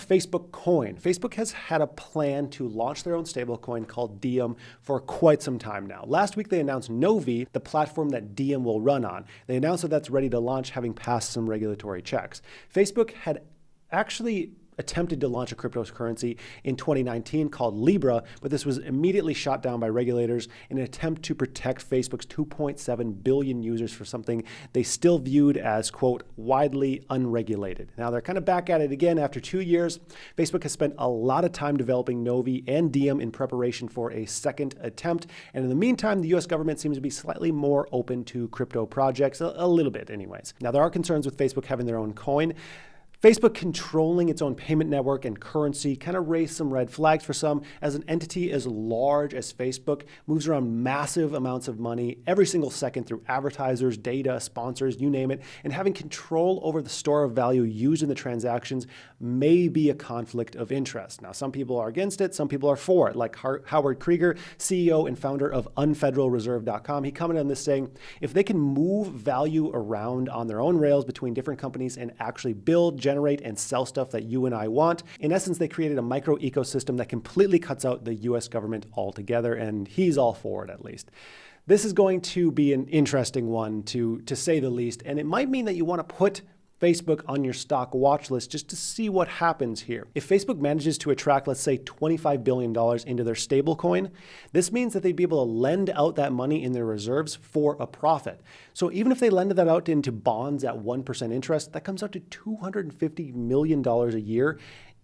Facebook coin. Facebook has had a plan to launch their own stablecoin called Diem for quite some time now. Last week they announced Novi, the platform that Diem will run on. They announced that that's ready to launch, having passed some regulatory checks. Facebook had actually attempted to launch a cryptocurrency in 2019 called Libra, but this was immediately shot down by regulators in an attempt to protect Facebook's 2.7 billion users for something they still viewed as, quote, widely unregulated. Now they're kind of back at it again after 2 years. Facebook has spent a lot of time developing Novi and Diem in preparation for a second attempt. And in the meantime, the US government seems to be slightly more open to crypto projects, a little bit anyways. Now there are concerns with Facebook having their own coin. Facebook controlling its own payment network and currency kind of raised some red flags for some, as an entity as large as Facebook moves around massive amounts of money every single second through advertisers, data, sponsors, you name it, and having control over the store of value used in the transactions may be a conflict of interest. Now, some people are against it, some people are for it, like Howard Krieger, CEO and founder of unfederalreserve.com. He commented on this saying, if they can move value around on their own rails between different companies and actually build, generate, and sell stuff that you and I want. In essence, they created a micro ecosystem that completely cuts out the US government altogether, and he's all for it at least. This is going to be an interesting one to say the least, and it might mean that you want to put Facebook on your stock watch list just to see what happens here. If Facebook manages to attract, let's say, $25 billion into their stablecoin, this means that they'd be able to lend out that money in their reserves for a profit. So even if they lend that out into bonds at 1% interest, that comes out to $250 million a year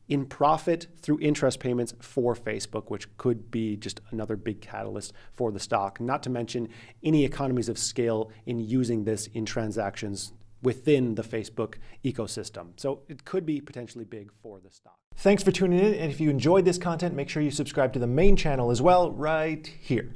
in profit through interest payments for Facebook, which could be just another big catalyst for the stock, not to mention any economies of scale in using this in transactions within the Facebook ecosystem. So it could be potentially big for the stock. Thanks for tuning in, and if you enjoyed this content, make sure you subscribe to the main channel as well right here.